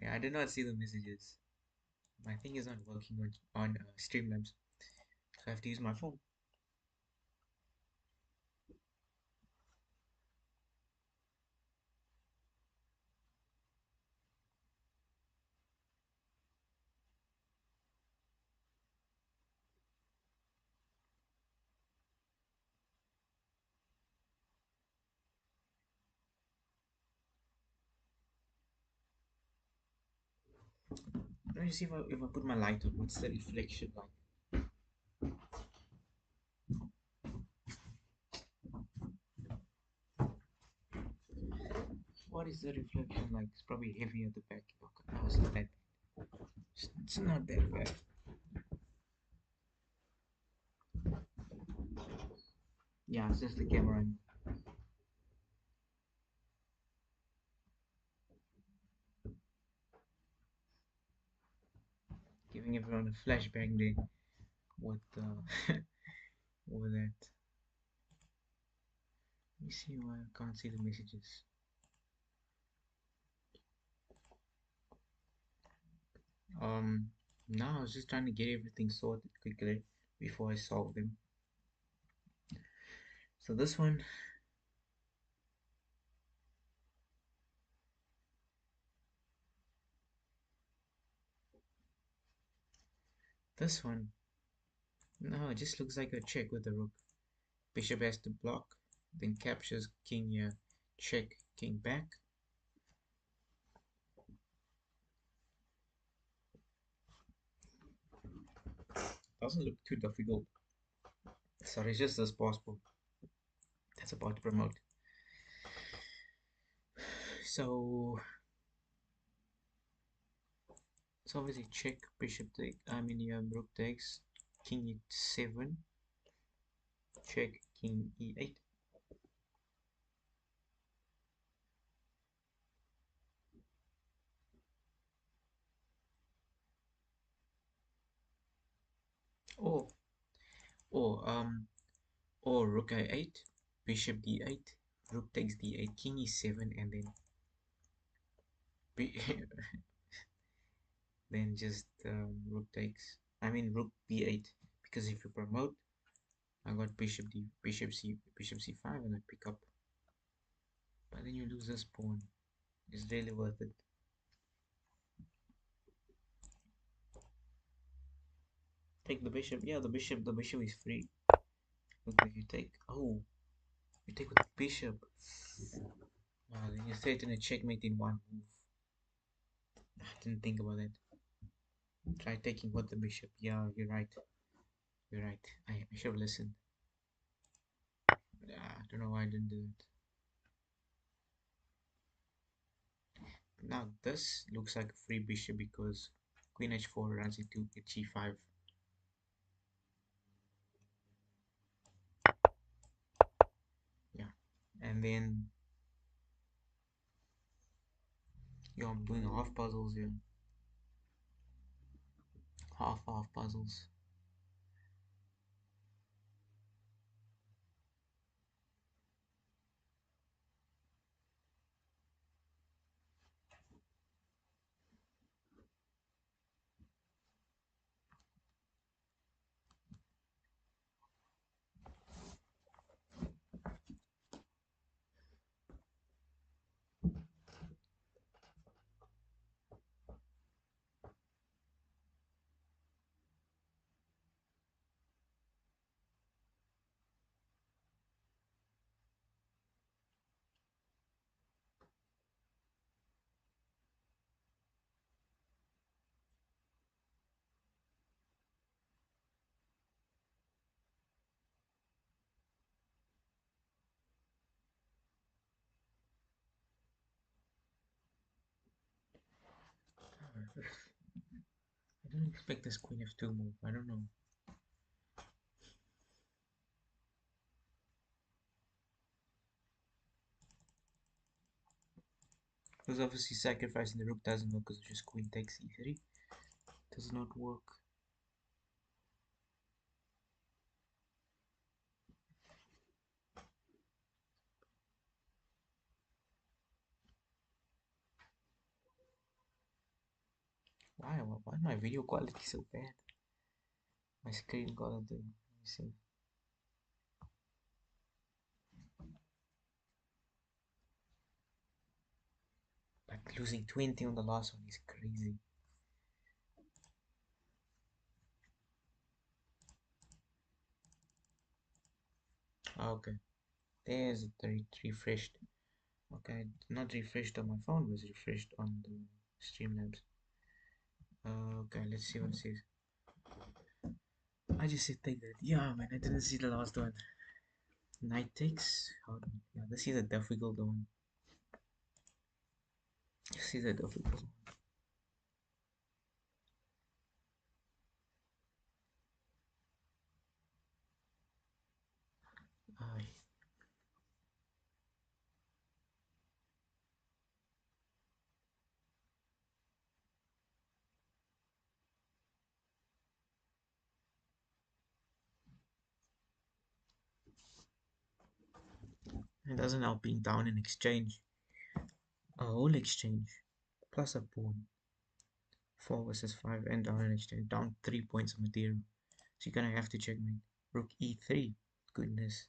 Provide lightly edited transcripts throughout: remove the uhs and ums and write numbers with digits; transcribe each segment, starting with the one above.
Yeah, I did not see the messages. My thing is not working on Streamlabs, so I have to use my phone. Let me see if I put my light on. What's the reflection like? What is the reflection like? It's probably heavy at the back. Okay, no, it's not that. It's not that bad. Yeah, it's just the camera angle. Giving everyone a flashbang there with over that. Let me see why I can't see the messages. Um, now I was just trying to get everything sorted quickly before I solve them. So this one, no, it just looks like a check with the rook. Bishop has to block, then captures king here, check, king back. Doesn't look too difficult. Sorry, it's just this passport that's about to promote. So, so obviously check, bishop take, rook takes, king e7, check, king e8. Or, or, or rook a8, bishop d8, rook takes d8, king e7, and then then just rook takes. Rook b8, because if you promote, I got bishop c5, and I pick up. But then you lose this pawn. It's really worth it. Take the bishop. Yeah, the bishop is free. Look what you take. Oh, you take with the bishop. Then you threaten a checkmate in one move. I didn't think about that. Try taking with the bishop. Yeah, you're right. You're right. I should have listened. I don't know why I didn't do it. Now this looks like a free bishop because queen h4 runs into g5. Yeah, and then yeah, I'm doing half puzzles here. Half puzzles. I don't expect this queen f2 move. I don't know. Because obviously sacrificing the rook doesn't work because just queen takes e3. Does not work. Why my video quality so bad? My screen quality. Let me see. Like losing 20 on the last one is crazy. Okay, there's the refreshed. Okay, not refreshed on my phone, it was refreshed on the Streamlabs. Okay, let's see what it says. I just said take that. Yeah, man, I didn't see the last one. Night takes. Yeah, this is a difficult one. This is a difficult one. Aye. It doesn't help being down in exchange. A whole exchange. Plus a pawn. 4 versus 5 and down in exchange. Down 3 points of material. So you're gonna have to checkmate. Rook e3. Goodness.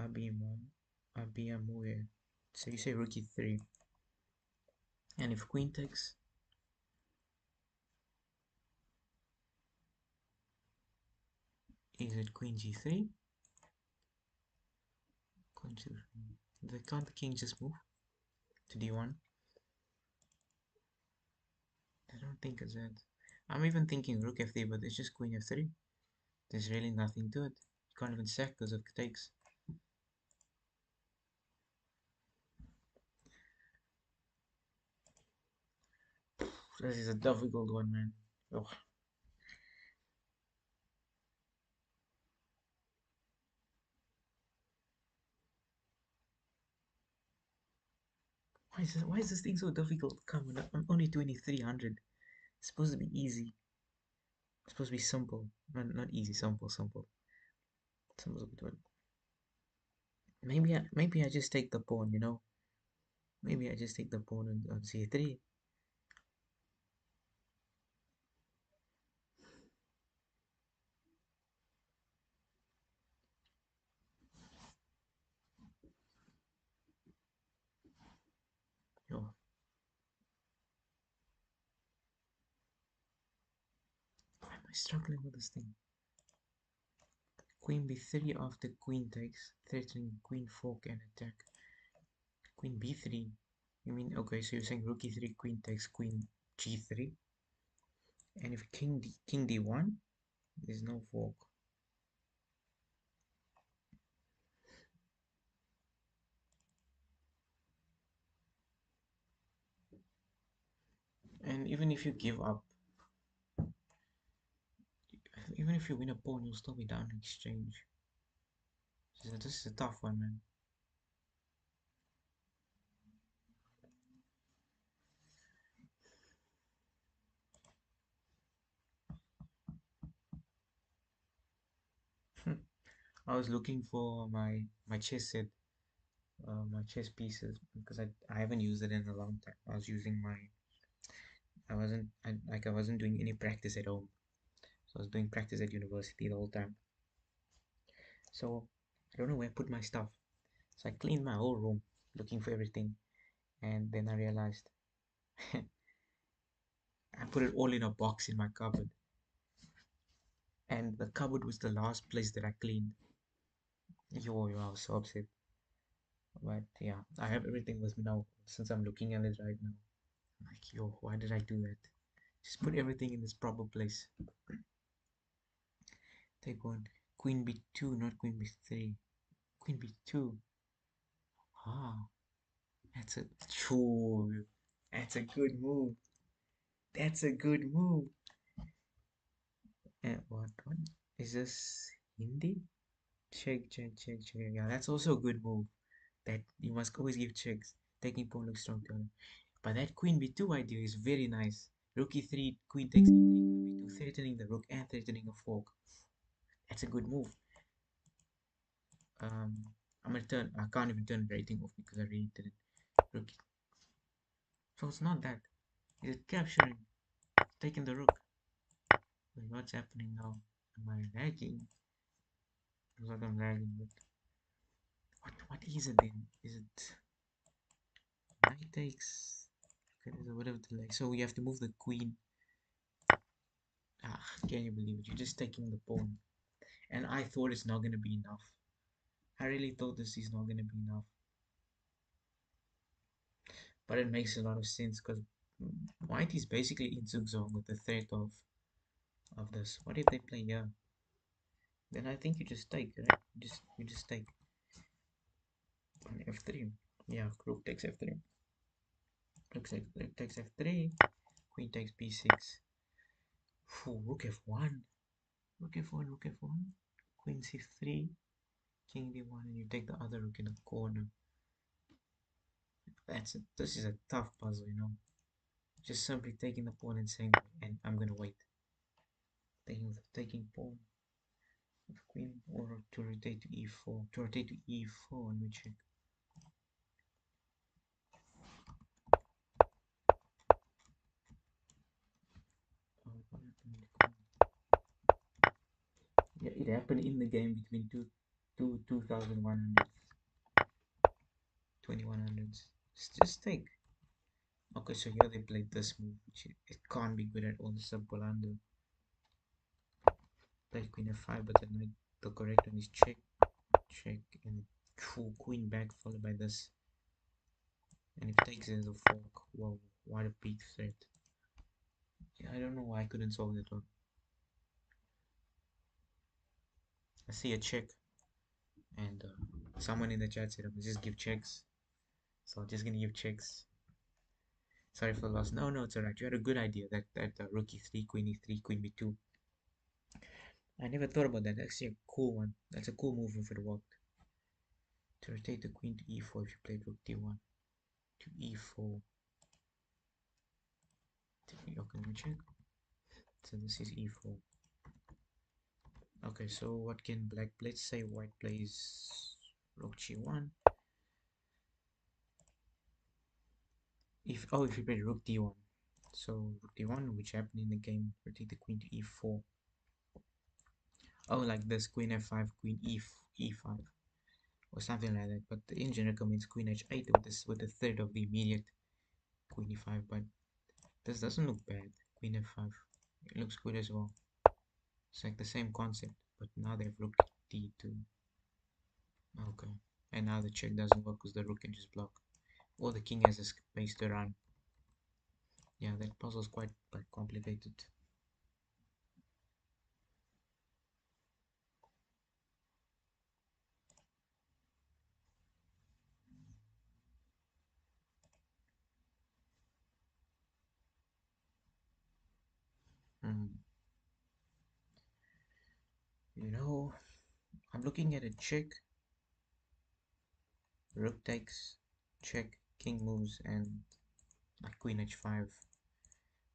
Abima. Abiamue. So you say rook e3. And if queen takes, is it queen g3? Queen g3. Can't the king just move to d1? I don't think it's that. I'm even thinking rook f3, but it's just queen f3. There's really nothing to it. You can't even sack because it takes. This is a difficult one, man. Oh, why is this thing so difficult? Come on, I'm only 2300. It's supposed to be easy. It's supposed to be simple. Not easy, simple, simple. Simple's a good word. Maybe I just take the pawn, you know? Maybe I just take the pawn on c3. Yo, why am I struggling with this thing? Queen b3 after queen takes, threatening queen fork and attack. Queen b3. You mean okay? So you're saying rook e3, queen takes, queen g3, and if king d1, there's no fork. And even if you give up, even if you win a pawn, you'll still be down in exchange. So this is a tough one, man. I was looking for my chess set, my chess pieces because I haven't used it in a long time. I was using my I wasn't doing any practice at home, so I was doing practice at university the whole time. So I don't know where I put my stuff. So I cleaned my whole room looking for everything, and then I realized I put it all in a box in my cupboard, and the cupboard was the last place that I cleaned. Yo, I was so upset. But yeah, I have everything with me now since I'm looking at it right now. Like, yo, why did I do that? Just put everything in its proper place. Take one. Queen b2, not queen b3. Queen b2. Ah, that's a true. That's a good move. That's a good move. And what is this? Hindi? Check, check, check, check. Yeah, that's also a good move. That you must always give checks. Taking pawn looks strong turn. But that queen b2 idea is very nice. Rook e3, queen takes e3, queen b2, threatening the rook and threatening a fork. That's a good move. Um, I'm gonna turn. I can't even turn everything off because I already did it. Rook. So it's not that. Is it capturing? Taking the rook. Wait, what's happening now? Am I lagging? Looks like I'm lagging, but what is it then? Is it knight takes? Okay, there's a bit of delay. So we have to move the queen. Ah, can you believe it? You're just taking the pawn. And I thought it's not gonna be enough. I really thought this is not gonna be enough. But it makes a lot of sense because white is basically in zugzwang with the threat of this. What if they play here? Then I think you just take, right? You just take on f3. Yeah, rook takes f3. Rook takes f3. Queen takes b6. Phew, rook f1. Rook f1, rook f1. Queen c3. King d1, and you take the other rook in the corner. This is a tough puzzle, you know. Just simply taking the pawn and saying, and I'm gonna wait. Taking pawn of queen, or to rotate to e4. To rotate to e4, and we check. Oh, what happened? Yeah, it happened in the game between 2100s, 2100s. Just take. Okay, so here they played this move, which it can't be good at all. This is a Bolando. Played queen f5, but then the correct one is check, check, and queen back followed by this. And if takes as a fork, wow, what a big threat. Yeah, I don't know why I couldn't solve that one. I see a check, and someone in the chat said, I'm just give checks. So I'm just gonna give checks. Sorry for the loss. No, no, it's alright. You had a good idea. That rook e3, queen e3, queen b2. I never thought about that. That's actually a cool one. That's a cool move if it worked. To rotate the queen to e4 if you played rook d1. To e4. Okay, let me check. So this is e4. Okay, so what can black? Let's say white plays rook g1. If you play rook d1. So rook d1, which happened in the game, rotate the queen to e4. Oh, like this, queen f5, queen e5, or something like that. But the engine recommends queen h8 with the third of the immediate queen e5. But this doesn't look bad. Queen f5, it looks good as well. It's like the same concept, but now they have rook d2. Okay, and now the check doesn't work because the rook can just block, or the king has a space to run. Yeah, that puzzle is quite complicated. Hmm. You know, I'm looking at a check, rook takes, check, king moves, and like queen h5,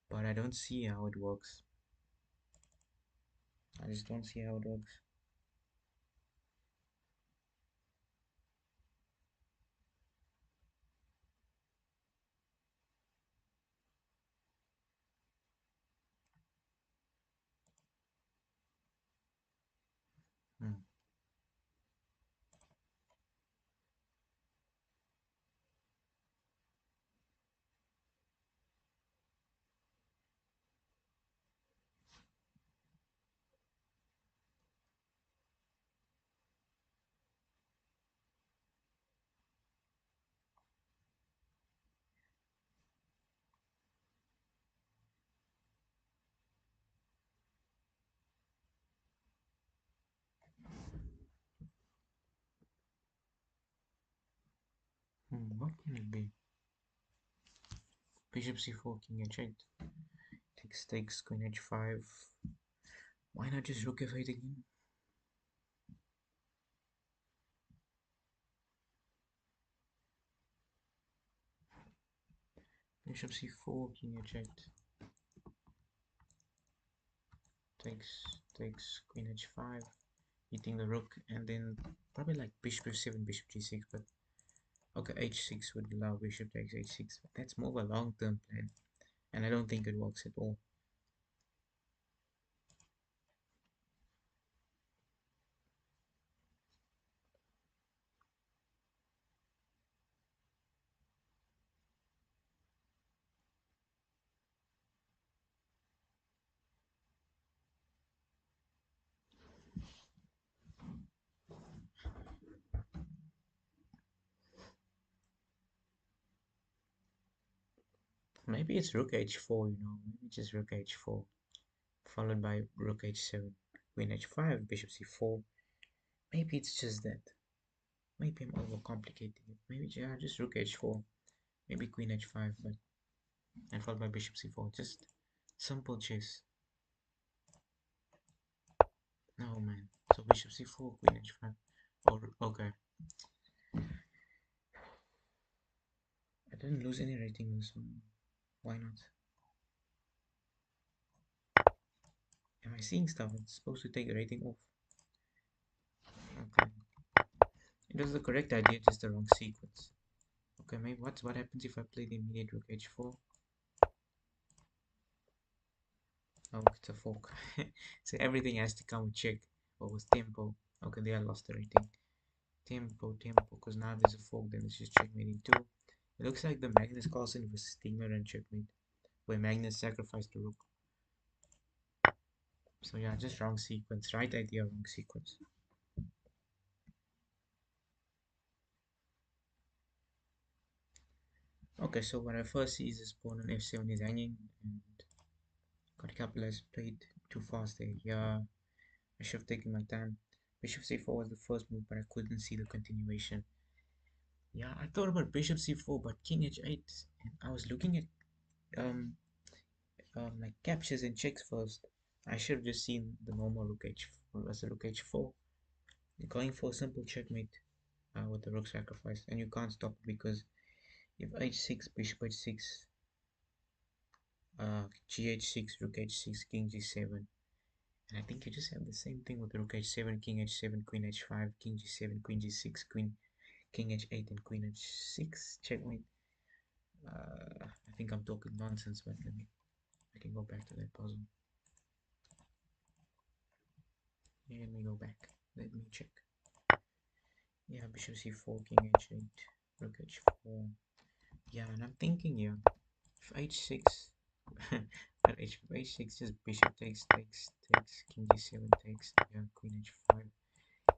but I don't see how it works. I just don't see how it works. Hmm. What can it be? Bishop c4, king h8, takes queen h5. Why not just rook f8 again? Bishop c4, king h8, takes queen h5, eating the rook, and then probably like bishop f7, bishop g6, but okay, h6 would allow bishop takes h6, but that's more of a long-term plan, and I don't think it works at all. Maybe it's rook h4, maybe just rook h4, followed by rook h7, queen h5, bishop c4. Maybe it's just that. Maybe I'm overcomplicating it. Maybe yeah, just rook h4, maybe queen h5, but and followed by bishop c4. Just simple chess. No man. So bishop c4, queen h5. Oh, okay. I didn't lose any rating, so why not? Am I seeing stuff? It's supposed to take a rating off. Okay. It was the correct idea, just the wrong sequence. Okay, maybe what happens if I play the immediate rook h4? Oh, it's a fork. So everything has to come with check or with tempo. Okay, there I lost the rating. Tempo, because now there's a fork, then it's just checkmating 2. It looks like the Magnus Carlsen versus Stigmer and checkmate, where Magnus sacrificed the rook. So yeah, just wrong sequence. Right idea, wrong sequence. Okay, so what I first see is this pawn on f7 is hanging, and got capitalized, played too fast there. Yeah, I should have taken my time. Bishop c4 was the first move, but I couldn't see the continuation. Yeah, I thought about bishop c4, but king h8, and I was looking at um, like captures and checks first. I should have just seen the normal rook h4 as a rook h4, going for a simple checkmate with the rook sacrifice, and you can't stop it because if h6, bishop h6, gh6, rook h6, king g7, and I think you just have the same thing with rook h7, king h7, queen h5, king g7, queen g6, king h8, and queen h6 checkmate. I think I'm talking nonsense, but I can go back to that puzzle. Let me go back. Let me check. Yeah, bishop c4, king h8, rook h4. Yeah, and I'm thinking here, if h6, at h6, just bishop takes, king g7 takes, yeah, queen h5,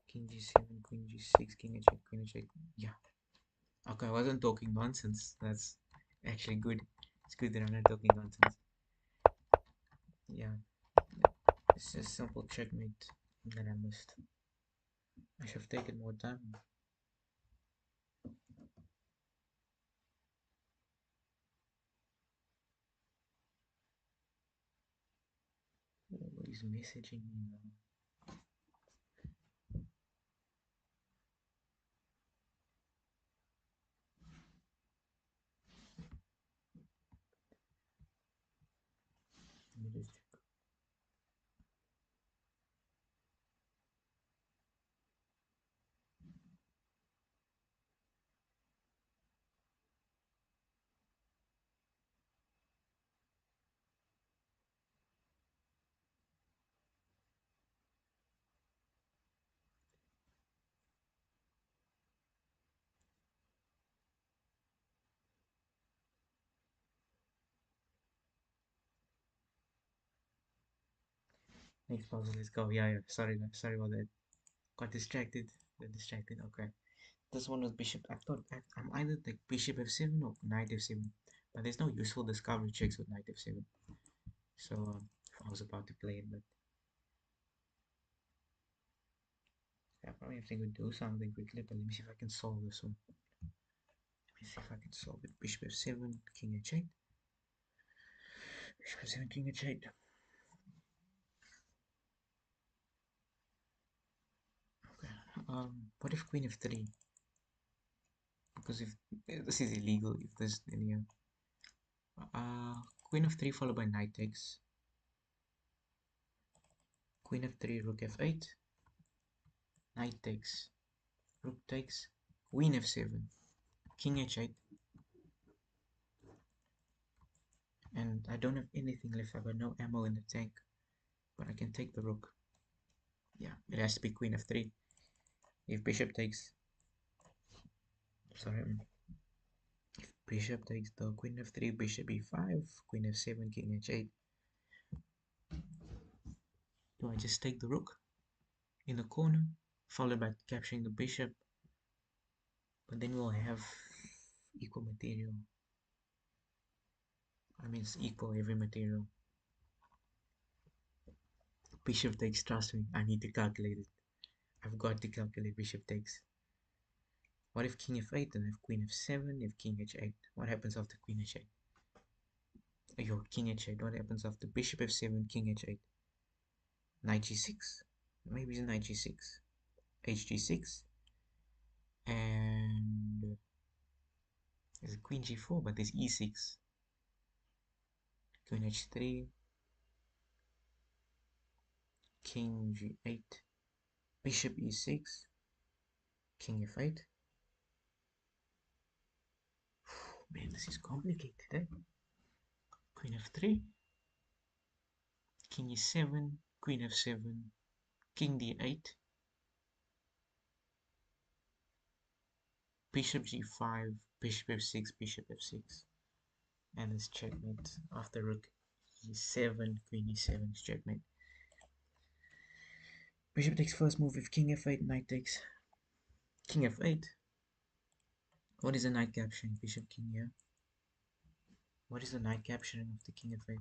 king g7, queen g6, king h8, queen h8. Yeah, okay, I wasn't talking nonsense. That's actually good. It's good that I'm not talking nonsense. Yeah, it's just simple checkmate that I missed. I should have taken more time. Nobody's messaging me now. Let me just check. Next puzzle, let's go. Yeah, yeah. Sorry about that. Got distracted. Got distracted. Okay. This one was bishop. I thought I'm either like bishop f7 or knight f7, but there's no useful discovery checks with knight f7. So I was about to play it, but I probably have to go do something quickly. But let me see if I can solve this one. Let me see if I can solve it. Bishop f7, king h8. Bishop f7, king h8. Okay. What if queen f3? Because if this is illegal, if this then yeah. Queen f3 followed by knight takes. Queen f3, rook f8, knight takes, rook takes, queen f7, king h8, and I don't have anything left. I got no ammo in the tank, but I can take the rook. Yeah, it has to be queen f3. If bishop takes, sorry, if bishop takes the queen f3, bishop e5, queen f7, king h8. Do I just take the rook in the corner, followed by capturing the bishop? But then we'll have equal material. means equal every material. Bishop takes, trust me, I need to calculate it. I've got to calculate bishop takes. What if king f8 and if queen f7, if king h8? What happens after queen h8? Yo, king h8, what happens after bishop f7, king h8? Knight g6? Maybe it's knight g6. hg6. And there's queen g4, but there's e6. Queen h3, king g8, bishop e6, king f8. Man, this is complicated, eh? Queen f3, king e7, queen f7, king d8, bishop g5, bishop f6, bishop f6. And it's checkmate after rook e7, queen e7 is checkmate. Bishop takes first move. If king f8, knight takes king f8. What is the knight capturing? Bishop king here. What is the knight capturing of the king f8?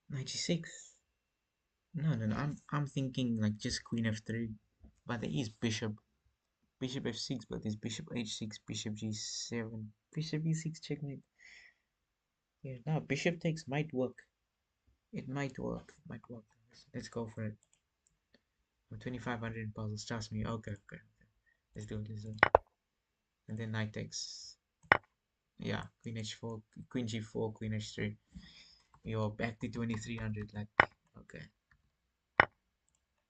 Knight g6. No. I'm thinking like just queen f3, but there is bishop f6, but there's bishop h6, bishop g7, bishop e6 checkmate. Yeah, now bishop takes might work. It might work. Let's go for it. I'm 2500 in puzzles. Trust me. Okay. Let's do it. And then knight takes. Yeah, queen h4, queen g4, queen h3. You're back to 2300. Like, okay.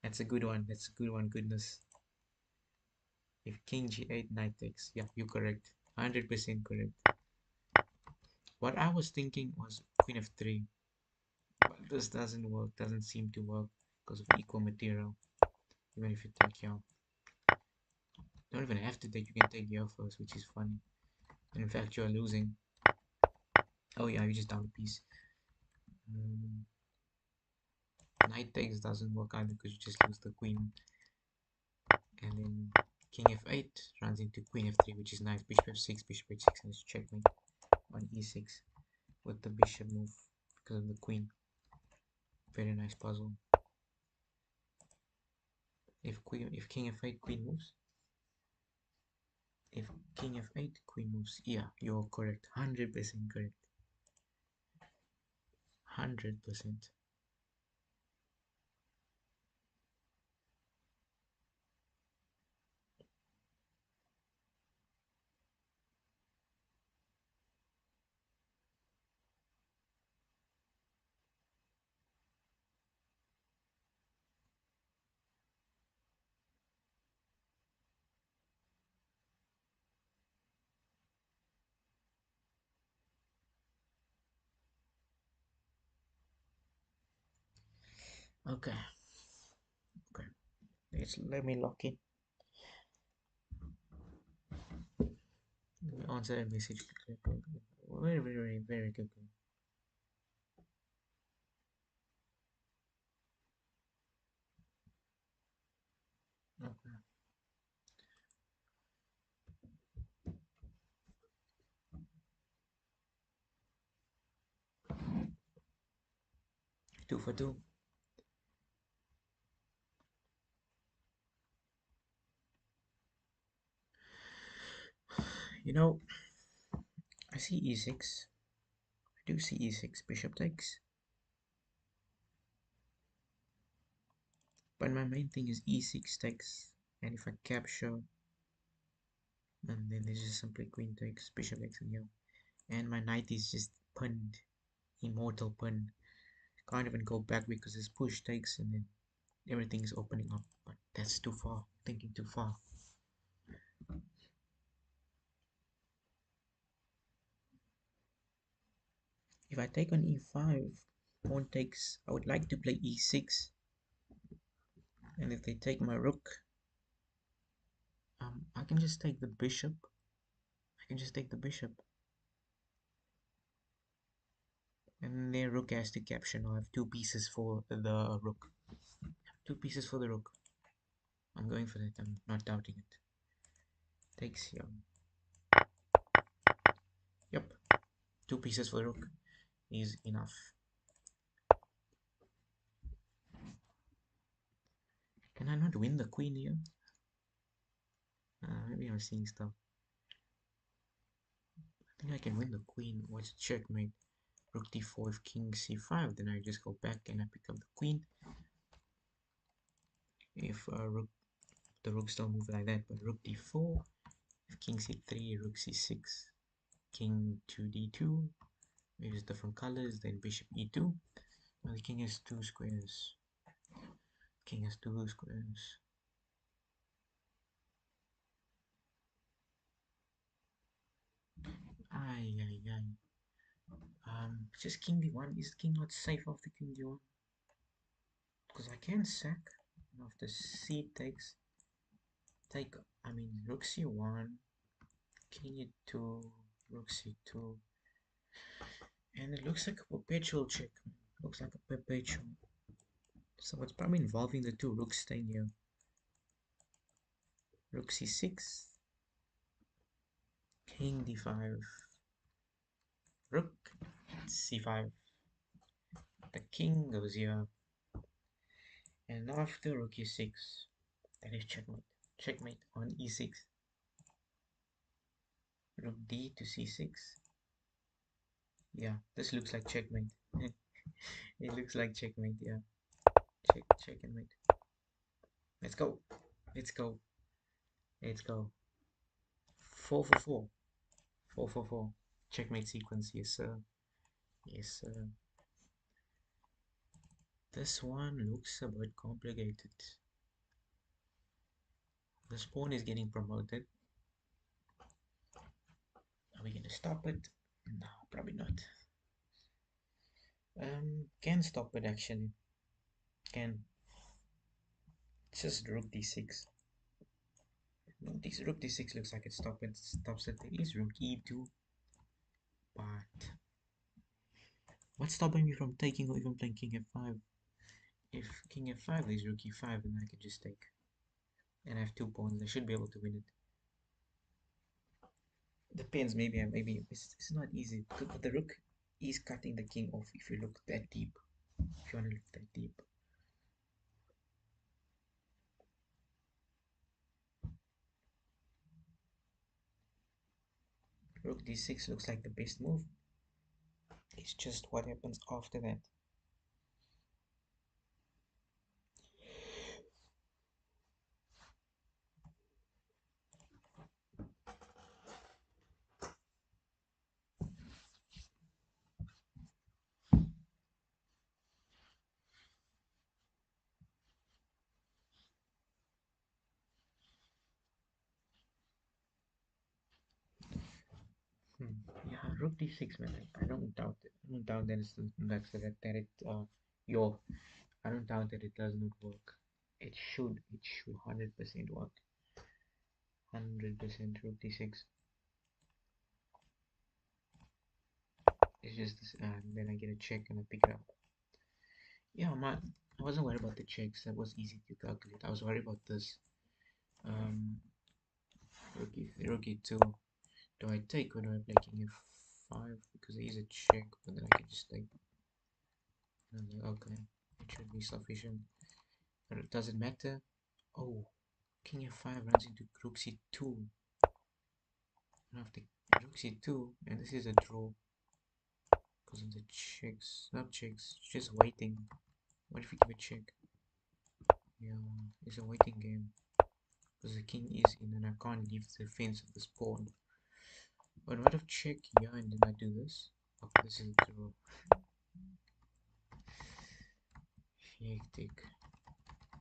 That's a good one. Goodness. If king g8, knight takes. Yeah, you're correct. 100% correct. What I was thinking was queen f3. But this doesn't work. Doesn't seem to work because of equal material. Even if you take here. You don't even have to take. You can take here first, which is funny. And in fact, you're losing. Oh yeah, you just down a piece. Knight takes doesn't work either because you just lose the queen. And then king f8 runs into queen f3, which is nice. Bishop f6, bishop h6, and it's checkmate on e6 with the bishop move because of the queen. Very nice puzzle. If king f8, queen moves. If king f8, queen moves. Yeah, you're correct. 100% correct. 100%. Okay. Let me lock in. Let me answer a message quickly. Very quickly. Okay. 2 for 2. You know, I see e6. I do see e6. Bishop takes. But my main thing is e6 takes. And if I capture, and then there's just simply queen takes, bishop takes, and here. And my knight is just pinned. Immortal pin. Can't even go back because this push takes and then everything is opening up. But that's too far. Thinking too far. If I take on e5, pawn takes. I would like to play e6. And if they take my rook, I can just take the bishop. And their rook has to capture. Now I have 2 pieces for the rook. 2 pieces for the rook. I'm going for that. I'm not doubting it. Takes here. Yep. Two pieces for rook is enough. Can I not win the queen here? Maybe I'm seeing stuff. I think I can win the queen. What's checkmate? Rook d4 if king c5, then I just go back and I pick up the queen. If the rooks don't move like that, but rook d4, if king c3, rook c6, king 2d2, maybe it's different colors, then bishop e2. Now the king has two squares. King has two squares. Ay, ay, ay. Just king d1. Is king not safe after king d1? Because I can sack. And after c takes, take, I mean, rook c1, king e2, rook c2. And it looks like a perpetual check. Looks like a perpetual. So it's probably involving the two rooks staying here. Rook c6, king d5, rook c5. The king goes here. And after rook e6, that is checkmate. Checkmate on e6. Rook d to c6. Yeah, this looks like checkmate. It looks like checkmate, yeah. Check and mate. Let's go. Let's go. Let's go. 4 for 4. 4 for 4. Checkmate sequence, yes sir. Yes sir. This one looks a bit complicated. This pawn is getting promoted. Are we gonna stop it? No, probably not. Can stop it actually. Can. It's just rook d6. No, this rook d6 looks like it stops it. There is rook e2, but what's stopping me from taking or even playing king f5? If king f5 is rook e5, then I can just take. And I have two pawns. I should be able to win it. Depends. Maybe it's not easy. But the rook is cutting the king off. If you look that deep, if you want to look that deep. Rook d6 looks like the best move. It's just what happens after that. Yeah, rook d6, man. I don't doubt it. I don't doubt that yo, I don't doubt that it does not work. It should 100% work. 100% rook d6. It's just this, then I get a check and I pick it up. Yeah, I wasn't worried about the checks. That was easy to calculate. I was worried about this. Um, rook e2. Do I take or do I play king f5? Because there is a check, but then I can just take. And I'm like, okay, it should be sufficient. But it doesn't matter. Oh, king f5 runs into rook c2. And after rook c2, and this is a draw because of the checks. Not checks, just waiting. What if we give a check? Yeah, it's a waiting game because the king is in and I can't leave the fence of this pawn. But what if check here and then I do this? Okay, this is a draw. Hectic.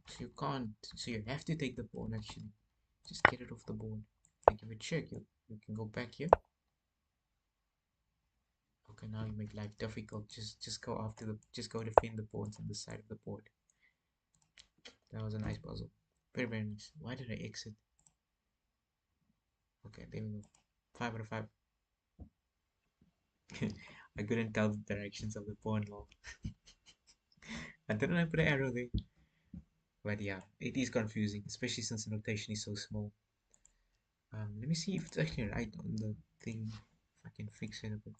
So you can't, so you have to take the pawn actually. Just get it off the board. I give a check, you can go back here. Okay, now you make life difficult. Just go after just go defend the pawns on the side of the board. That was a nice puzzle. Very, very nice. Why did I exit? Okay, there we go. 5 out of 5. I couldn't tell the directions of the pawn law. I didn't I put an arrow there. But yeah, it is confusing, especially since the notation is so small. Let me see if it's actually right on the thing. If I can fix it a bit.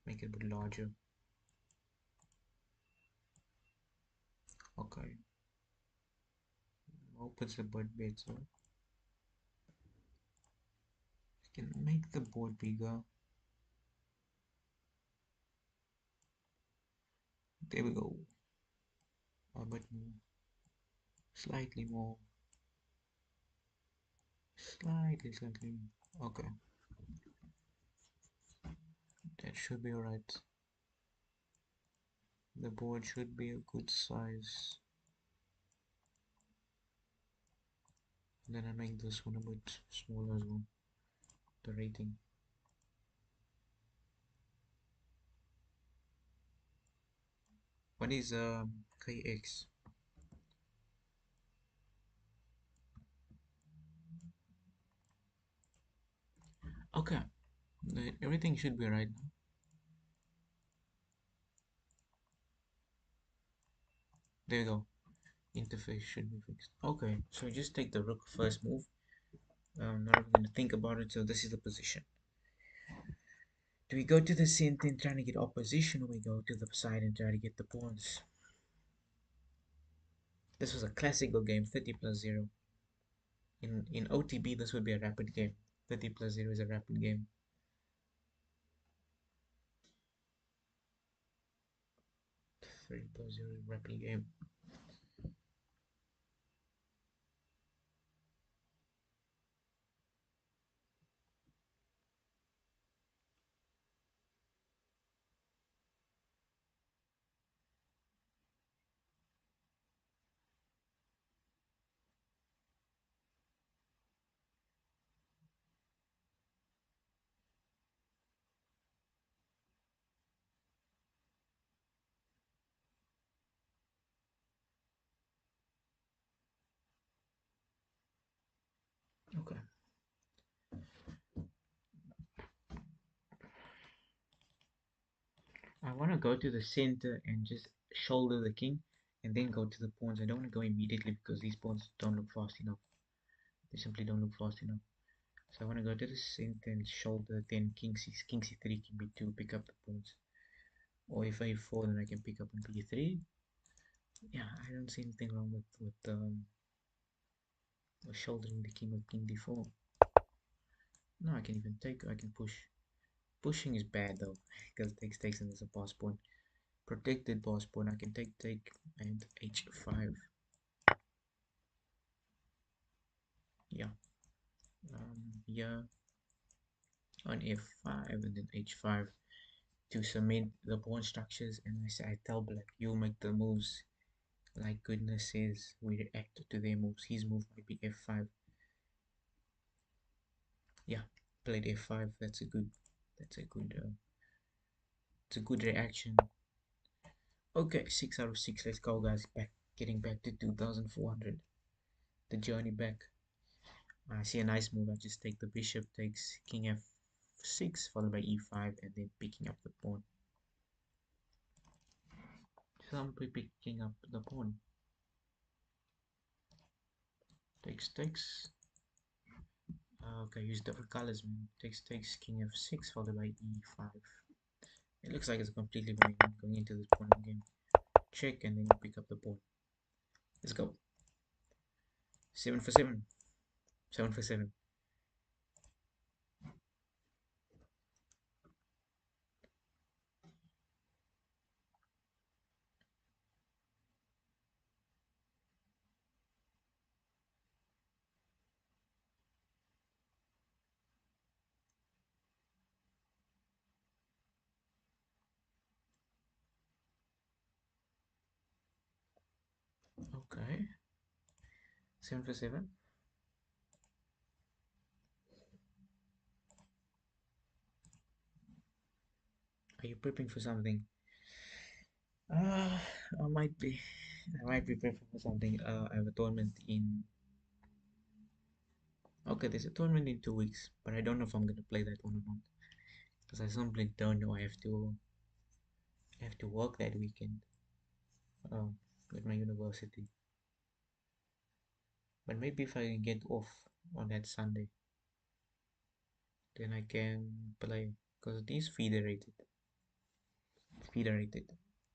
Make it a bit larger. Okay. Opens the board bit, so you can make the board bigger. There we go. A bit more. Slightly more. Slightly. Okay. That should be alright. The board should be a good size. And then I make this one a bit smaller as well. The rating. What is KX? Okay. Everything should be right now. There you go. Interface should be fixed. Okay, so just take the rook first move. Not even gonna think about it. So this is the position. Do we go to the center and try to get opposition, or we go to the side and try to get the pawns? This was a classical game, 30 plus 0. In OTB, this would be a rapid game. 30 plus 0 is a rapid game. 30 plus 0 is a rapid game. Okay. I want to go to the center and just shoulder the king and then go to the pawns. I don't want to go immediately because these pawns don't look fast enough. They simply don't look fast enough. So I want to go to the center and shoulder, then king c3, king b2, pick up the pawns. Or if a4, then I can pick up on b3. Yeah, I don't see anything wrong with shouldering the king with king d4. No, I can even take, I can push. Pushing is bad though, because takes and there's a pass pawn. Protected pass pawn, I can take, and h5. Yeah, yeah, on f5 and then h5 to cement the pawn structures. And I tell black, you make the moves like goodness says. We react to their moves. His move might be f5. Yeah, played f5. That's a good it's a good reaction. Okay, 6 out of 6. Let's go, guys. Getting back to 2400. The journey back. I see a nice move. I just take the bishop, takes king f6, followed by e5, and then picking up the pawn. Simply picking up the pawn. Takes. Okay, use different colors, man. Takes king f6, followed by e5. It looks like it's completely going into this pawn game. Check, and then you pick up the pawn. Let's go. 7 for 7. 7 for 7. Okay. 7 for 7. Are you prepping for something? Uh, I might be. I might be prepping for something. I have a tournament in. Okay, there's a tournament in 2 weeks, but I don't know if I'm gonna play that one or not because I simply don't know. I have to work that weekend with my university. But maybe if I can get off on that Sunday, then I can play because it is federated. Feeder rated.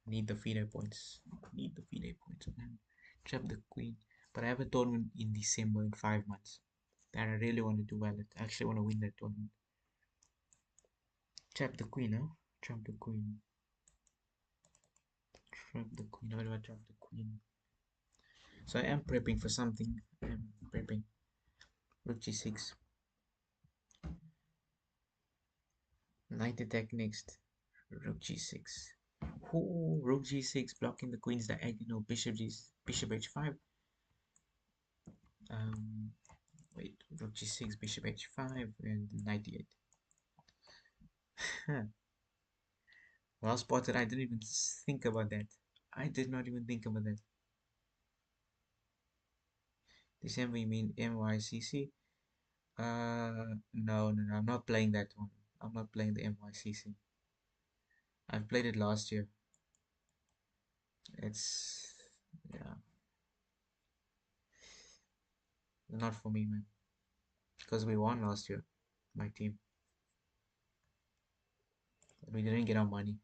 Need the feeder points. Need the feeder points, man. Trap the queen. But I have a tournament in December in 5 months. That I really want to do well at. I actually want to win that tournament. Trap the queen, huh? Trap the queen. Trap the queen. How do I trap the queen? So I am prepping for something. I'm prepping. Rook g6. Knight attack next. Rook g6. Oh, rook g6 blocking the queen's diagonal. Bishop h5. Um, wait, rook g6, bishop h5, and knight d8. Well spotted. I didn't even think about that. I did not even think about that. December, you mean MYCC? No. I'm not playing that one. I'm not playing the MYCC. I've played it last year. It's yeah, not for me, man. Because we won last year, my team. We didn't get our money.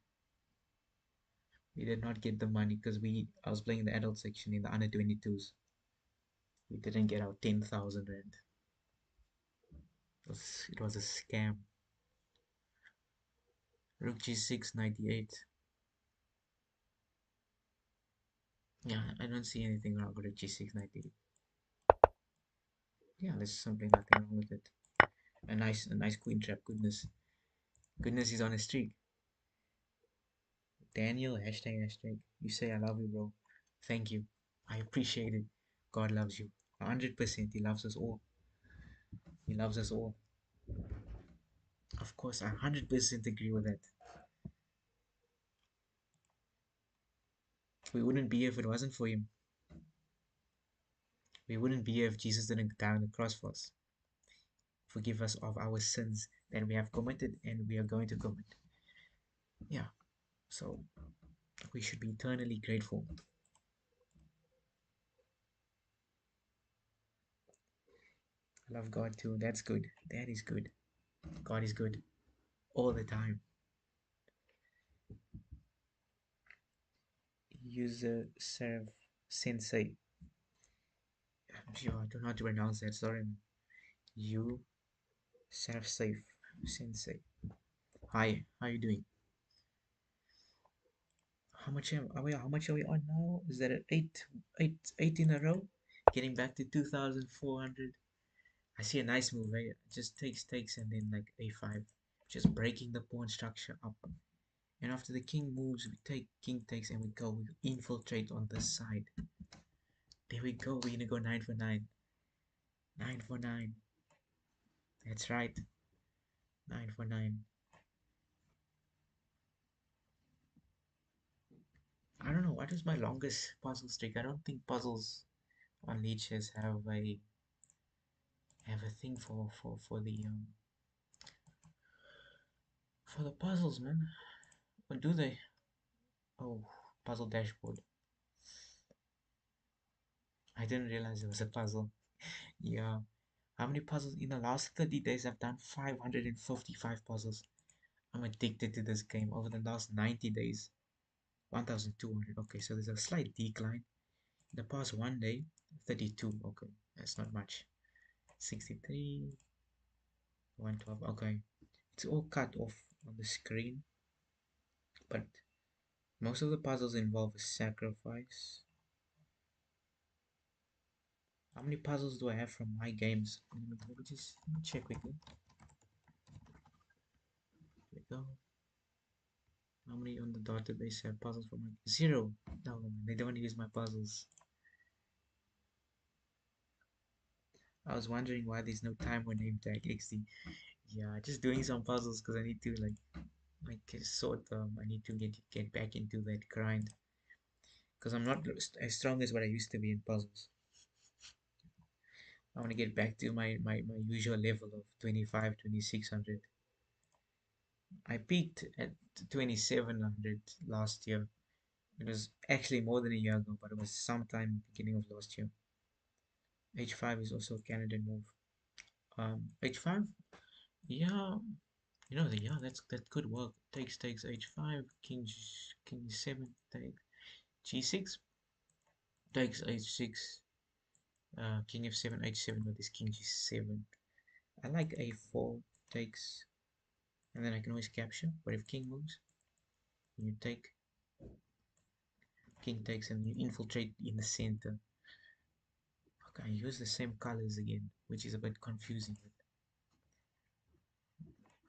We did not get the money because I was playing the adult section in the under 22s. We didn't get our 10,000 rand. It was a scam. Rook g6 98. Yeah, I don't see anything wrong with a g6 98. Yeah, there's simply nothing wrong with it. A nice queen trap. Goodness is on a streak. Daniel, hashtag. You say I love you, bro. Thank you. I appreciate it. God loves you. 100%. He loves us all. He loves us all. Of course, I 100% agree with that. We wouldn't be here if it wasn't for him. We wouldn't be here if Jesus didn't die on the cross for us. Forgive us of our sins that we have committed and we are going to commit. Yeah, so we should be eternally grateful. I love God too. That's good. That is good. God is good all the time. User serve sensei. I don't know how to pronounce that. Sorry. You serve safe sensei. Hi, how you doing? How much are we on now? Is that an eight in a row? Getting back to 2,400. I see a nice move, right? Just takes, and then like a5. Just breaking the pawn structure up. And after the king moves, we take, king takes, and we go. We infiltrate on this side. There we go. We're gonna go 9 for 9. 9 for 9. That's right. 9 for 9. I don't know. What was my longest puzzle streak? I don't think puzzles on leeches have a thing for the puzzles, man. Or do they? Oh, puzzle dashboard. I didn't realize it was a puzzle. Yeah. How many puzzles in the last 30 days? I've done 555 puzzles. I'm addicted to this game. Over the last 90 days, 1,200. Okay, so there's a slight decline. In the past one day, 32. Okay, that's not much. 63, 112. Okay, it's all cut off on the screen, but most of the puzzles involve a sacrifice. How many puzzles do I have from my games? Let me just check quickly. There we go. How many on the database have puzzles for my zero? No, they don't use my puzzles. I was wondering why there's no timer name tag XD. Yeah, just doing some puzzles because I need to sort them. I need to get back into that grind because I'm not as strong as what I used to be in puzzles. I want to get back to my usual level of 25, 2600. I peaked at 2700 last year. It was actually more than a year ago, but it was sometime beginning of last year. H5 is also a Canadian move. H5, yeah, Yeah, that could work. Takes h5, king g7, take g6, takes h6, king f7, h7 with this king g7. I like a4 takes, and then I can always capture. But if king moves, you take, king takes, and you infiltrate in the center. Okay, I use the same colors again, which is a bit confusing.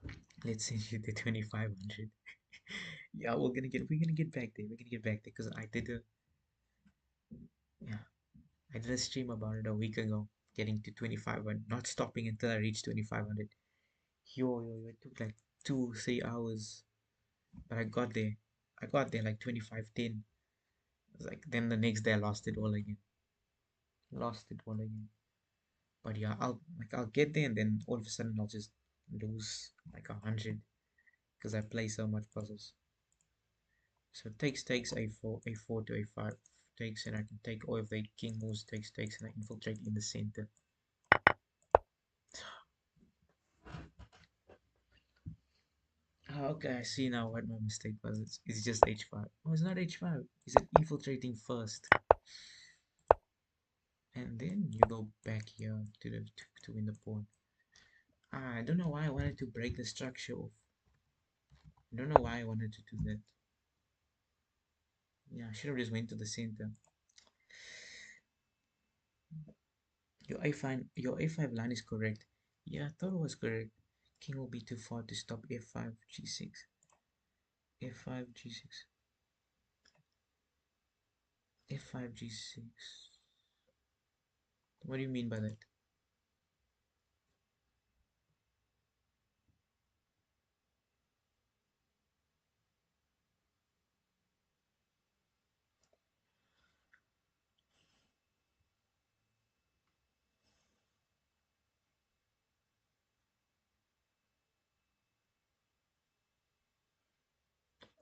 But let's send you the 2500. Yeah, we're gonna get back there. We're gonna get back there because yeah, I did a stream about it a week ago, getting to 2500, not stopping until I reached 2500. It took like 2 3 hours, but I got there. I got there like 2510. It's like then the next day I lost it all again. Lost it all again. But yeah, I'll get there and then all of a sudden I'll just lose like 100 because I play so much puzzles. So takes a4 to a5 takes, and I can take, or if the king moves takes and I infiltrate in the center. Okay, I see now what my mistake was. It's just h5. Oh, it's not h5. Is it infiltrating first, and then you go back here to win the pawn? I don't know why I wanted to break the structure off. I don't know why I wanted to do that. Yeah, I should have just went to the center. Your a5 line is correct. Yeah, I thought it was correct. King will be too far to stop f5 g6. f5 g6, f5 g6. What do you mean by that?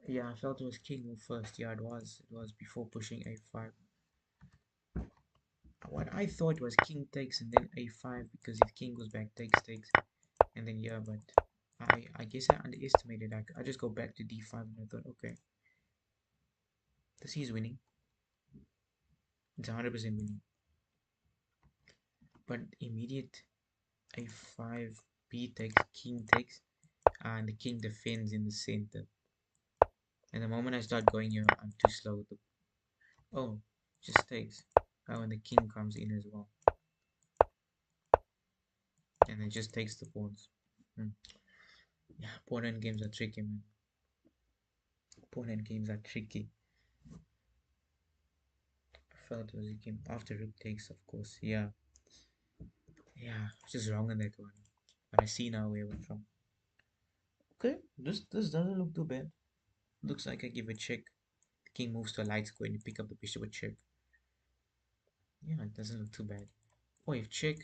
Yeah, I felt it was king move first. Yeah, it was. It was before pushing a5. What I thought was king takes and then a5, because if king goes back, takes, and then yeah, but I guess I underestimated. I just go back to d5 and I thought, okay, this is winning. It's 100% winning. But immediate a5, b takes, king takes, and the king defends in the center. And the moment I start going here, I'm too slow with the. Oh, just takes. Oh, and the king comes in as well, and it just takes the pawns. Hmm. Yeah, pawn end games are tricky, man. Pawn end games are tricky. I felt it was a game after rook takes, of course. Yeah, yeah, I was just wrong on that one. But I see now where I went from. Okay, this doesn't look too bad. Looks like I give a check. The king moves to a light square and you pick up the bishop with check. Yeah, it doesn't look too bad. Or if check,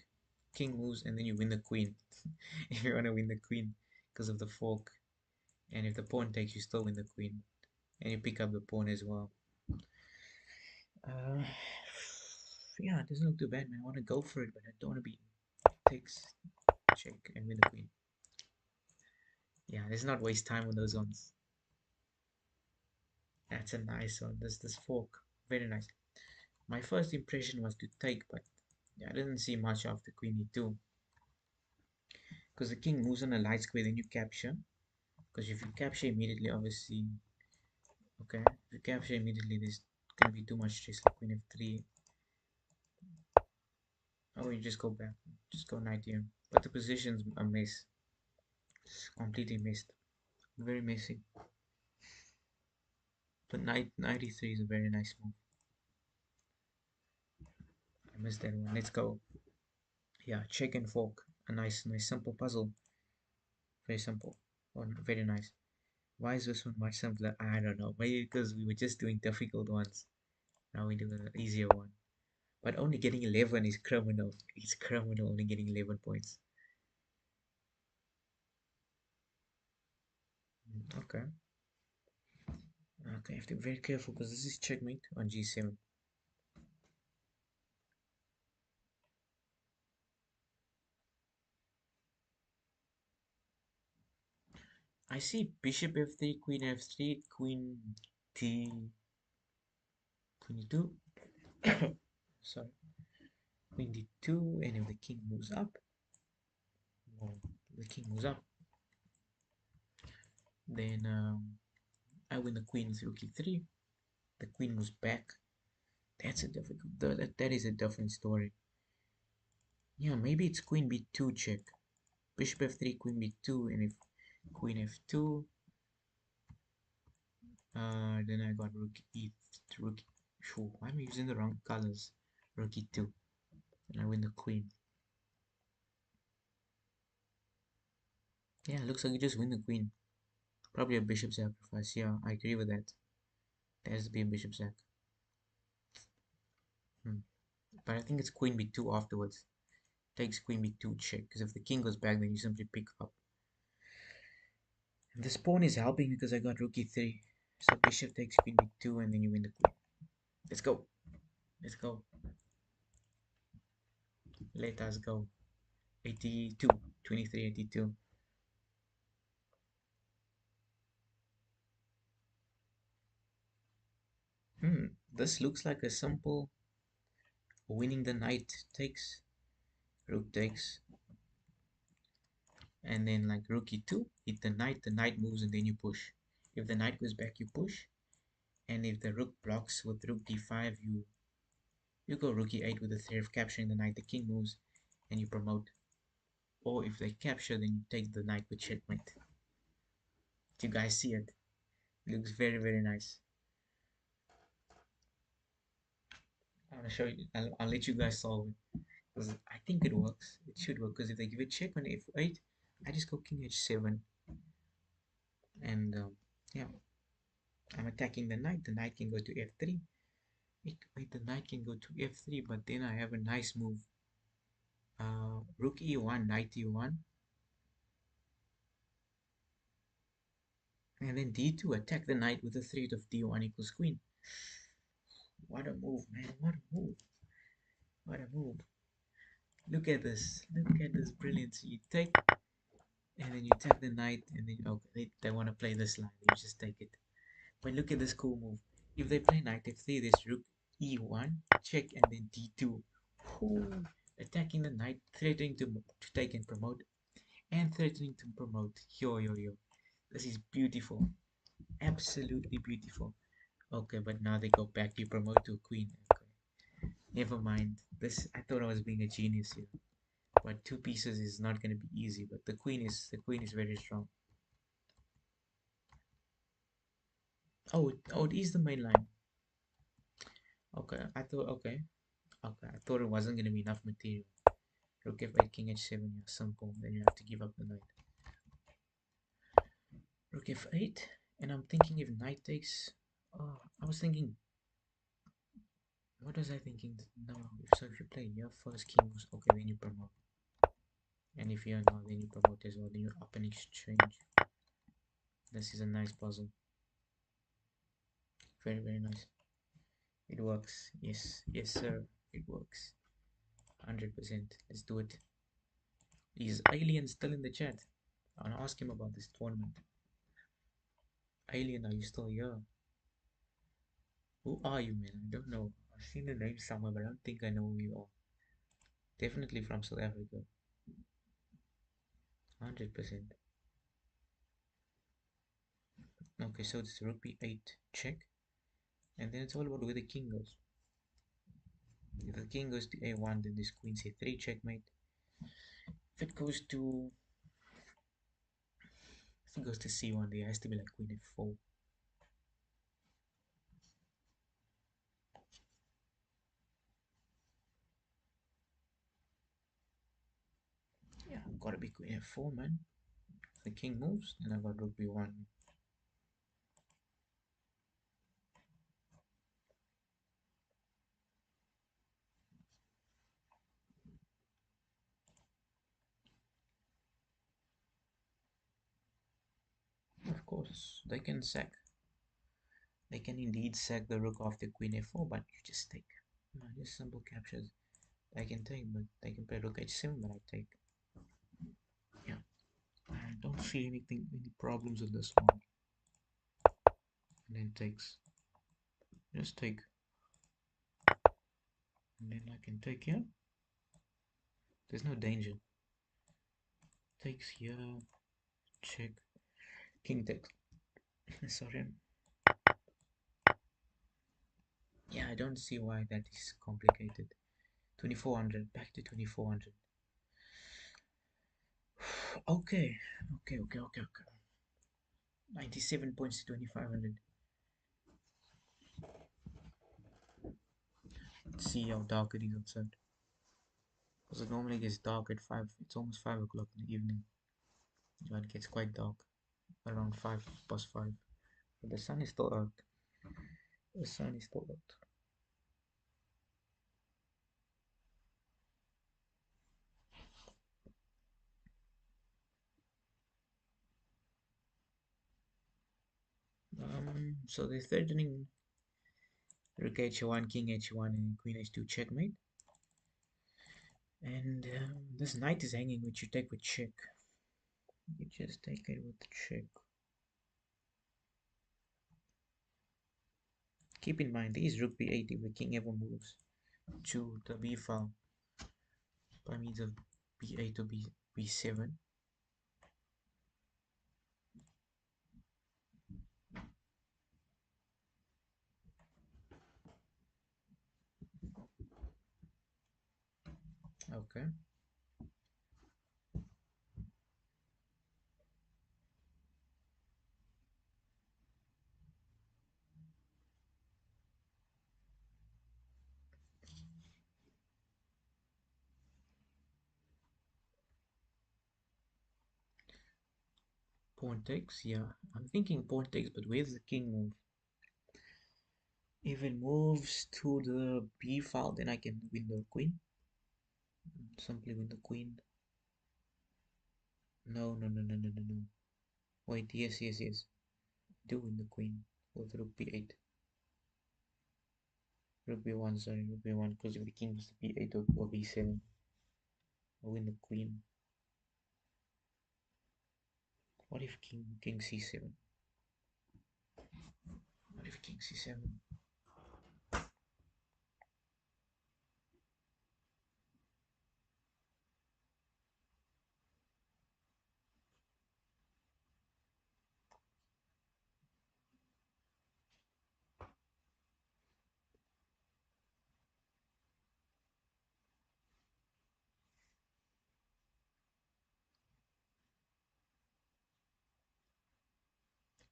king moves and then you win the queen. If you want to win the queen because of the fork. And if the pawn takes, you still win the queen. And you pick up the pawn as well. Uh, yeah, it doesn't look too bad, man. I want to go for it, but I don't want to be takes, check, and win the queen. Yeah, let's not waste time on those ones. That's a nice one. This fork, very nice. My first impression was to take, but yeah, I didn't see much of the queen e2 because the king moves on a light square, then you capture. Because if you capture immediately, obviously, okay, if you capture immediately, there's gonna be too much stress. Like queen f3. Oh, you just go back, just go knight here. But the position's a mess. It's completely missed. Very messy. But knight e3 is a very nice move. I missed that one. Let's go. Yeah, check and fork. A nice simple puzzle. Very simple. Oh, very nice. Why is this one much simpler? I don't know. Maybe because we were just doing difficult ones. Now we do an easier one. But only getting 11 is criminal. It's criminal only getting 11 points. Okay. Okay, I have to be very careful because this is checkmate on g7. I see bishop f3, queen f3, queen d, queen d2. Sorry, queen d2, and if the king moves up, well, the king moves up, then I win the queen through e3. The queen moves back. That's a difficult. That is a different story. Yeah, maybe it's queen b2 check. Bishop f3, queen b2, and if queen f2, then I got rook e, rook. Sure, I'm using the wrong colors. Rook e2, and I win the queen. Yeah, looks like you just win the queen. Probably a bishop sacrifice. Yeah, I agree with that. There has to be a bishop sac. Hmm. But I think it's queen b2 afterwards. Takes queen b2 check. Because if the king goes back, then you simply pick up. And this pawn is helping because I got rook e3. So bishop takes queen b2 and then you win the queen. Let's go. Let's go. Let us go. 82. 23, 82. This looks like a simple winning the knight takes. Rook takes. And then like rook e2. Hit the knight moves and then you push. If the knight goes back, you push. And if the rook blocks with rook d5, you go rook e8 with the threat of capturing the knight. The king moves and you promote. Or if they capture, then you take the knight with checkmate. Do you guys see it? It looks very, very nice. I want to show you. I'll let you guys solve it. Because I think it works. It should work. Because if they give a check on f8, I just go king h7. And yeah, I'm attacking the knight. The knight can go to f3. Wait, the knight can go to f3. But then I have a nice move. Rook e1, knight e1. And then d2, attack the knight with the threat of d1 equals queen. What a move, man. What a move. What a move. Look at this. Look at this brilliance. You take, and then you take the knight, and then, okay, they want to play this line. You just take it. But look at this cool move. If they play knight f3, there's rook e1, check, and then d2. Ooh, attacking the knight, threatening to take and promote, and threatening to promote. Yo, yo, yo. This is beautiful. Absolutely beautiful. Okay, but now they go back. You promote to a queen. Okay. Never mind. This I thought I was being a genius here. But two pieces is not going to be easy. But the queen is very strong. Oh, it is the main line. Okay, I thought it wasn't going to be enough material. Rook f8, king h7, yeah, simple. Then you have to give up the knight. Rook f8, and I'm thinking if knight takes. Oh, I was thinking. What was I thinking? No, so if you play your first king was okay, then you promote. And if you're not, then you promote as well. Then you up and exchange. This is a nice puzzle. Very, very nice. It works. Yes, yes, sir. It works. 100%. Let's do it. Is Alien still in the chat? I want to ask him about this tournament. Alien, are you still here? Who are you, man? I don't know. I've seen the name somewhere, but I don't think I know who you are. Definitely from South Africa. 100%. Okay, so it's rook b8 check. And then it's all about where the king goes. If the king goes to a1, then this queen c3 checkmate. If it goes to if it goes to c1, there has to be like queen f4. Yeah, gotta be queen f4, man. If the king moves, then I got rook b1. Of course, they can sack. They can indeed sack the rook after queen f4, but you just take. No, just simple captures. They can take, but they can play rook h7, but I take. Yeah. I don't see any problems with this one. And then takes, just take, and then I can take here. There's no danger. Takes here, check, king takes. Sorry. Yeah, I don't see why that is complicated. 2400, back to 2400. Okay, okay. 97 points to 2500. Let's see how dark it is outside. Because it normally gets dark at 5, it's almost 5 o'clock in the evening. So it gets quite dark around 5 past 5. But the sun is still out. The sun is still out. So they're threatening rook h1, king h1, and queen h2 checkmate. And this knight is hanging, which you take with check. You just take it with check. Keep in mind, these rook b8 if the king ever moves to the b file by means of b8 to b7. Okay. Pawn takes, yeah. I'm thinking pawn takes, but where's the king move? If it moves to the b file, then I can win the queen. Simply win the queen. No. Wait, yes. Do win the queen with rook b8. Rook b1, sorry, rook b1, because if the king is b8 or b7, I win the queen. What if king c7? What if king c7?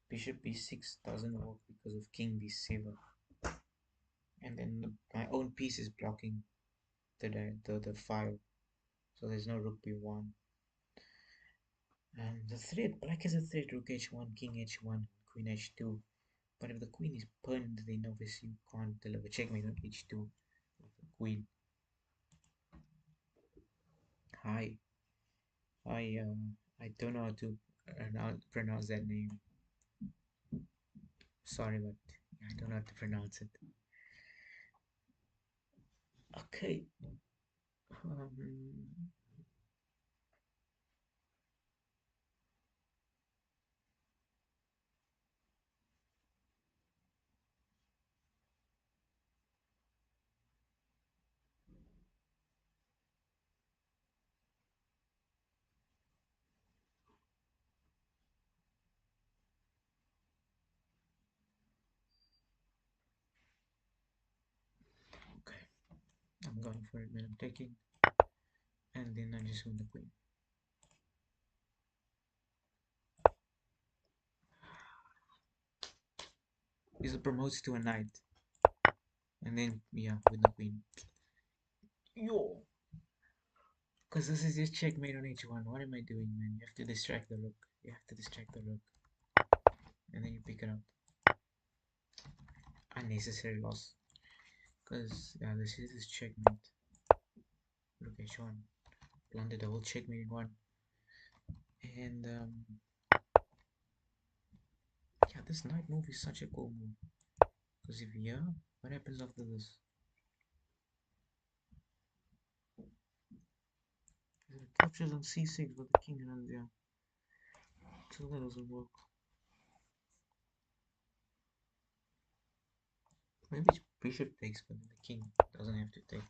Bishop b6 doesn't work because of king b7. And then my own piece is blocking the file. So there's no rook b1. And the threat, black has a threat, rook h1, king h1, queen h2. But if the queen is pinned, then obviously you can't deliver checkmate on h2 with the queen. Hi. I don't know how to pronounce that name. Sorry, but I don't know how to pronounce it. Okay. Um, okay. I'm going for it, man. I'm taking, and then I just win the queen. This promotes to a knight, and then yeah, win the queen. Yo, because this is just checkmate on h1. What am I doing, man? You have to distract the rook. You have to distract the rook, and then you pick it up. Unnecessary loss. Because yeah, this is checkmate. Rook h1. Blundered the whole checkmate in one. And yeah, this knight move is such a cool move. Because if yeah, what happens after this? It captures on c6 with the king runs there. So that doesn't work. Maybe bishop takes, but the king doesn't have to take.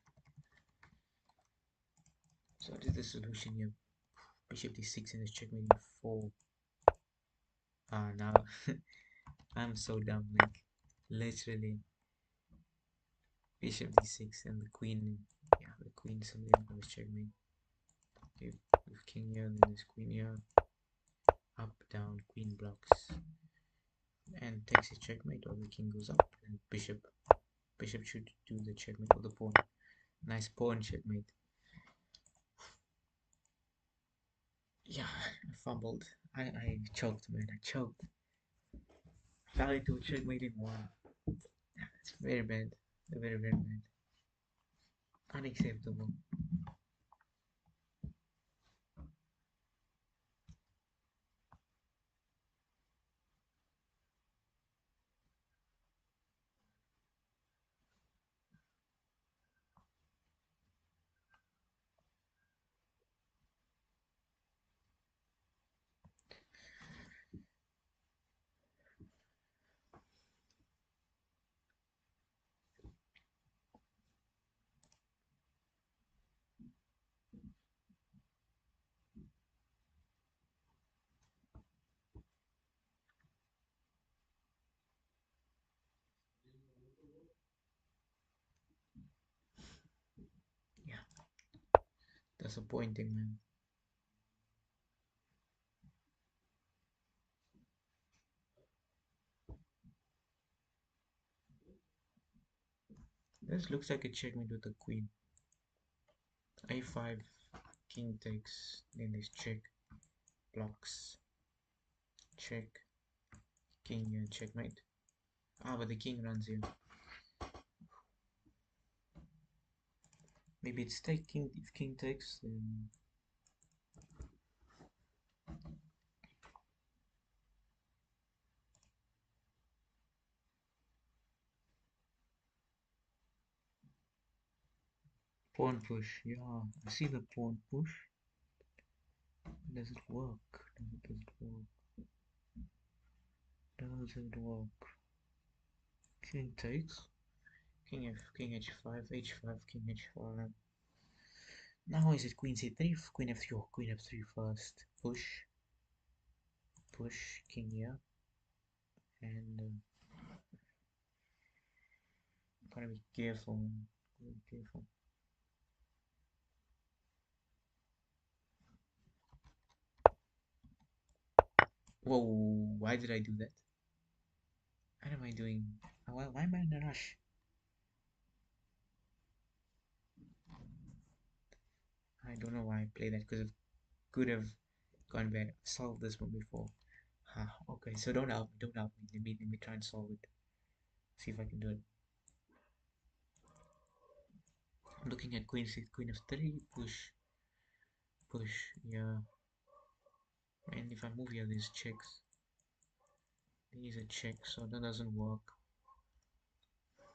So what is the solution here? Bishop d6 and is checkmate e4. Ah, now I'm so dumb. Like literally, bishop d6 and the queen. Yeah, the queen simply goes checkmate. Okay, with king here, then there's queen here. Up, down, queen blocks, and takes a checkmate, or the king goes up, and bishop should do the checkmate or the pawn. Nice pawn checkmate. Yeah, I fumbled. I choked, man. I choked. Fell into a checkmate in one. It's very bad. Very, very bad. Unacceptable. Yeah, disappointing, man. This looks like a checkmate with the queen. A5, king takes, then there's check, blocks, check, king here, checkmate. Ah, but the king runs here. Maybe it's take king. If king takes, then pawn push. Yeah, I see the pawn push. Does it work? Does it work? Does it work? King takes. King h5, h5, king h5. Now is it queen c3, queen f3, or queen f3 first? Push, king here, and gotta be careful. Gotta be careful. Whoa! Why did I do that? What am I doing? Why am I in a rush? I don't know why I played that because it could have gone bad. Solved this one before. Ah, okay, so don't help me. Let me try and solve it. See if I can do it. I'm looking at queen six, queen f3, push, yeah. And if I move here, there's checks. There's a check, so that doesn't work.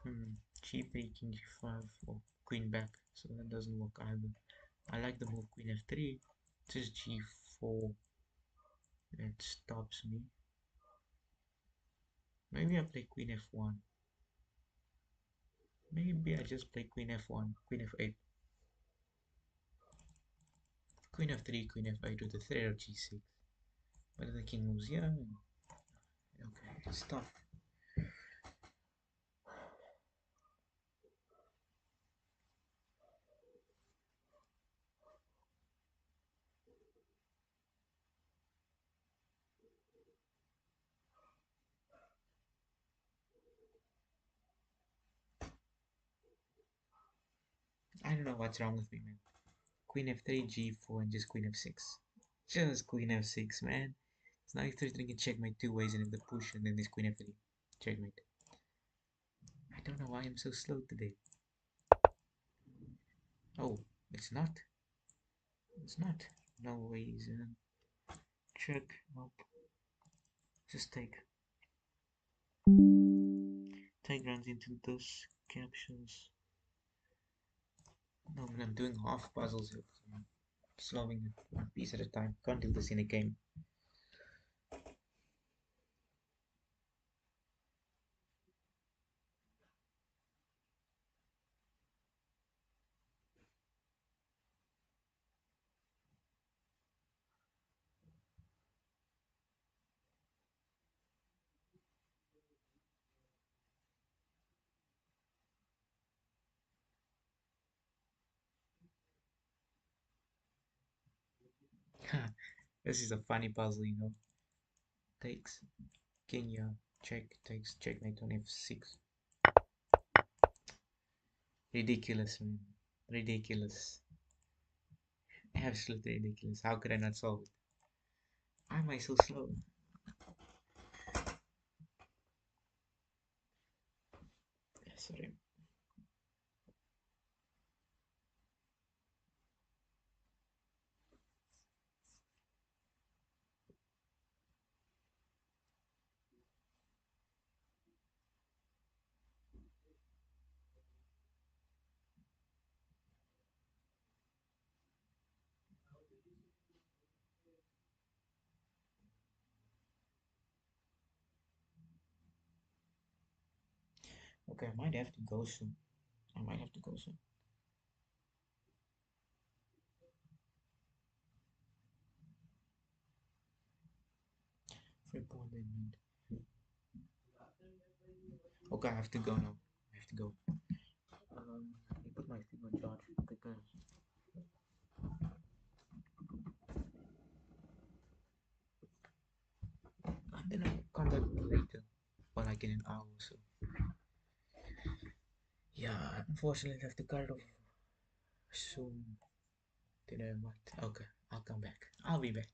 G3, king g5, or queen back, so that doesn't work either. I like the move queen f3. Just g4. That stops me. Maybe I play queen f1. Maybe I just play queen f1, queen f8, queen f3, queen f8 with the threat of g6. But the king moves here. Okay, it's tough. I don't know what's wrong with me, man. Queen f3, g4, and just queen f6. Just queen f6, man. So now if there's can checkmate two ways, and if the push, and then this queen f3. Checkmate. I don't know why I'm so slow today. Oh, it's not. It's not. No ways. Check. Nope. Just take. Take runs into those captures. No, man, I'm doing half puzzles here. I'm solving it one piece at a time. Can't do this in a game. This is a funny puzzle, you know. Takes Kenya, check, takes checkmate on f6. Ridiculous, man. Ridiculous. Absolutely ridiculous. How could I not solve it? Why am I so slow? Sorry. Okay, I might have to go soon. I might have to go soon. Free point they need. Okay, I have to go now. I have to go. Let me put my thing on charge because and then I'll come back later, or like in an hour or so. Yeah, unfortunately, I have to cut it off soon. Did I what? Okay, I'll come back. I'll be back.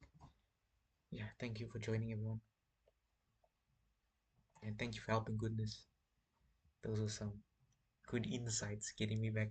Yeah, thank you for joining, everyone, and thank you for helping goodness. Those are some good insights getting me back